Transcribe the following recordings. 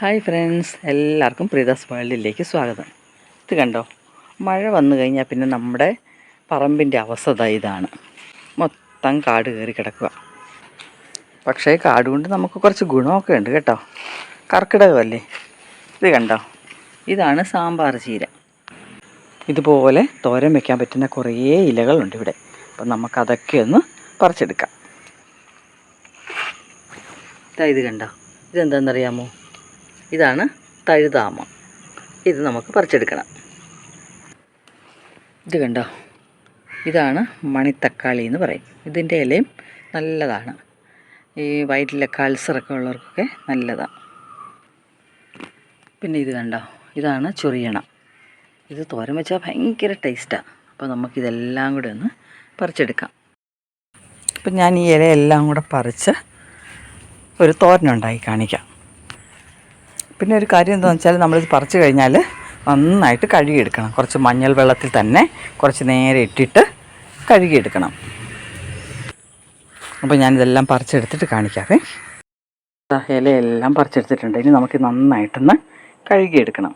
Hi friends, എല്ലാവർക്കും പ്രീതാസ് വേൾഡിലേക്ക് സ്വാഗതം. ഇത് കണ്ടോ, മഴ വന്നു കഴിഞ്ഞാൽ പിന്നെ നമ്മുടെ പറമ്പിൻ്റെ അവസ്ഥ ഇതാണ്. മൊത്തം കാട് കയറി കിടക്കുക. പക്ഷേ കാട് കൊണ്ട് നമുക്ക് കുറച്ച് ഗുണമൊക്കെ ഉണ്ട് കേട്ടോ. കർക്കിടകമല്ലേ. ഇത് കണ്ടോ, ഇതാണ് സാമ്പാർ ചീര. ഇതുപോലെ തോരൻ വയ്ക്കാൻ പറ്റുന്ന കുറേ ഇലകളുണ്ട് ഇവിടെ. അപ്പം നമുക്കതൊക്കെ ഒന്ന് പറിച്ചെടുക്കാം. ഇത് കണ്ടോ, ഇതെന്താണെന്നറിയാമോ? ഇതാണ് തഴുതാമ. ഇത് നമുക്ക് പറിച്ചെടുക്കണം. ഇത് കണ്ടോ, ഇതാണ് മണിത്തക്കാളി എന്ന് പറയും. ഇതിൻ്റെ ഇലയും നല്ലതാണ്. ഈ വയറ്റിലൊക്കെ അൾസറൊക്കെ ഉള്ളവർക്കൊക്കെ നല്ലതാണ്. പിന്നെ ഇത് കണ്ടോ, ഇതാണ് ചൊറിയണം. ഇത് തോരൻ വെച്ചാൽ ഭയങ്കര ടേസ്റ്റാണ്. അപ്പോൾ നമുക്കിതെല്ലാം കൂടെ ഒന്ന് പറിച്ചെടുക്കാം. അപ്പം ഞാൻ ഈ ഇലയെല്ലാം കൂടെ പറിച്ച് ഒരു തോരനുണ്ടാക്കി കാണിക്കാം. പിന്നെ ഒരു കാര്യം എന്താണെന്ന് വെച്ചാൽ, നമ്മളിത് പറിച്ച് കഴിഞ്ഞാൽ നന്നായിട്ട് കഴുകിയെടുക്കണം. കുറച്ച് മഞ്ഞൾ വെള്ളത്തിൽ തന്നെ കുറച്ച് നേരം ഇട്ടിട്ട് കഴുകിയെടുക്കണം. അപ്പോൾ ഞാനിതെല്ലാം പറിച്ചെടുത്തിട്ട് കാണിക്കാവേ. ഇലയെല്ലാം പറിച്ചെടുത്തിട്ടുണ്ട്. ഇനി നമുക്ക് നന്നായിട്ടൊന്ന് കഴുകിയെടുക്കണം.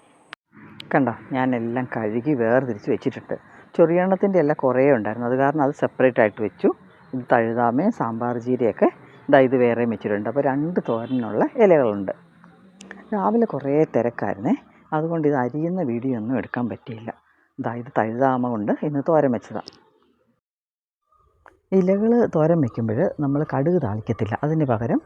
കണ്ടോ, ഞാനെല്ലാം കഴുകി വേർതിരിച്ച് വെച്ചിട്ടുണ്ട്. ചൊറിയണത്തിൻ്റെ എല്ലാം കുറേ ഉണ്ടായിരുന്നു, അത് കാരണം അത് സെപ്പറേറ്റ് ആയിട്ട് വെച്ചു. ഇത് തഴുതാമയും സാമ്പാർ ചീരയൊക്കെ ഇത് വേറെയും വെച്ചിട്ടുണ്ട്. അപ്പോൾ 2 തോരനുള്ള ഇലകളുണ്ട്. രാവിലെ കുറേ തിരക്കായിരുന്നേ, അതുകൊണ്ട് ഇത് അരിയുന്ന വീഡിയോ ഒന്നും എടുക്കാൻ പറ്റിയില്ല. ഇത് തഴുതാമ കൊണ്ട് ഇന്ന് തോരൻ വെച്ചതാണ്. ഇലകൾ തോരൻ വയ്ക്കുമ്പോൾ നമ്മൾ കടുക് താളിക്കത്തില്ല. അതിന് പകരം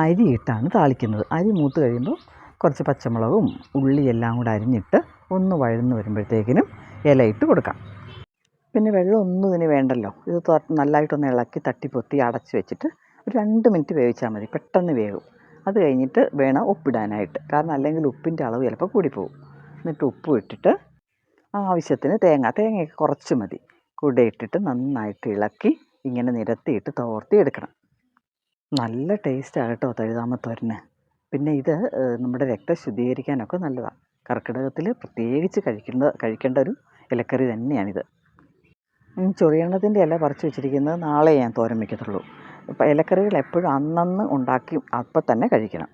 അരിയിട്ടാണ് താളിക്കുന്നത്. അരി മൂത്ത് കഴിയുമ്പോൾ കുറച്ച് പച്ചമുളകും ഉള്ളിയെല്ലാം കൂടെ അരിഞ്ഞിട്ട് ഒന്ന് വഴന്ന് വരുമ്പോഴത്തേക്കിനും ഇലയിട്ട് കൊടുക്കാം. പിന്നെ വെള്ളം ഒന്നും ഇതിന് വേണ്ടല്ലോ. ഇത് നല്ലതായിട്ടൊന്ന് ഇളക്കി തട്ടിപ്പൊത്തി അടച്ച് വെച്ചിട്ട് ഒരു 2 മിനിറ്റ് വേവിച്ചാൽ മതി. പെട്ടെന്ന് വേവും. അത് കഴിഞ്ഞിട്ട് വേണം ഉപ്പിടാനായിട്ട്. കാരണം അല്ലെങ്കിൽ ഉപ്പിൻ്റെ അളവ് ചിലപ്പോൾ കൂടിപ്പോവും. എന്നിട്ട് ഉപ്പ് ഇട്ടിട്ട് ആവശ്യത്തിന് തേങ്ങയൊക്കെ കുറച്ച് മതി കൂടെ ഇട്ടിട്ട് നന്നായിട്ട് ഇളക്കി ഇങ്ങനെ നിരത്തിയിട്ട് തോർത്തി എടുക്കണം. നല്ല ടേസ്റ്റാണ് കേട്ടോ തഴുതാമ തോരന്. പിന്നെ ഇത് നമ്മുടെ രക്തം ശുദ്ധീകരിക്കാനൊക്കെ നല്ലതാണ്. കർക്കിടകത്തിൽ പ്രത്യേകിച്ച് കഴിക്കേണ്ട ഒരു ഇലക്കറി തന്നെയാണിത്. ചൊറിയണത്തിൻ്റെ ഇല പറിച്ച് വെച്ചിരിക്കുന്നത് നാളെ ഞാൻ തോരൻ വയ്ക്കത്തുള്ളൂ. ഇപ്പം ഇലക്കറികൾ എപ്പോഴും അന്നന്ന് ഉണ്ടാക്കി അപ്പം തന്നെ കഴിക്കണം.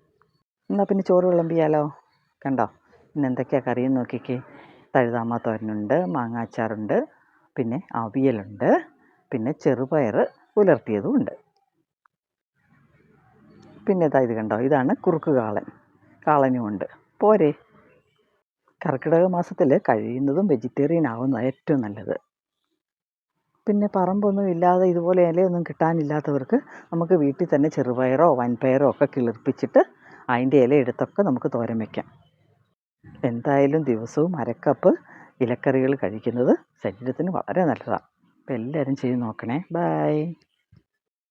എന്നാൽ പിന്നെ ചോറ് വിളമ്പിയാലോ. കണ്ടോ, ഇന്ന് എന്തൊക്കെയാണ് കറിയെന്ന് നോക്കിക്കേ. തഴുതാമ തോരനുണ്ട്, മാങ്ങാച്ചാറുണ്ട്, പിന്നെ അവിയലുണ്ട്, പിന്നെ ചെറുപയർ ഉലർത്തിയതും ഉണ്ട്. പിന്നെ ഇത് കണ്ടോ, ഇതാണ് കുറുക്ക് കാളനും ഉണ്ട്. പോരെ. കർക്കിടക മാസത്തിൽ കഴിയുന്നതും വെജിറ്റേറിയൻ ആവുന്നതാണ് ഏറ്റവും നല്ലത്. പിന്നെ പറമ്പൊന്നും ഇല്ലാതെ ഇതുപോലെ ഇലയൊന്നും കിട്ടാനില്ലാത്തവർക്ക് നമുക്ക് വീട്ടിൽ തന്നെ ചെറുപയറോ വൻപയറോ ഒക്കെ കിളിർപ്പിച്ചിട്ട് അതിൻ്റെ ഇല എടുത്തൊക്കെ നമുക്ക് തോരൻ വയ്ക്കാം. എന്തായാലും ദിവസവും 1/2 കപ്പ് ഇലക്കറികൾ കഴിക്കുന്നത് ശരീരത്തിന് വളരെ നല്ലതാണ്. അപ്പോൾ എല്ലാവരും ചെയ്ത് നോക്കണേ. ബൈ.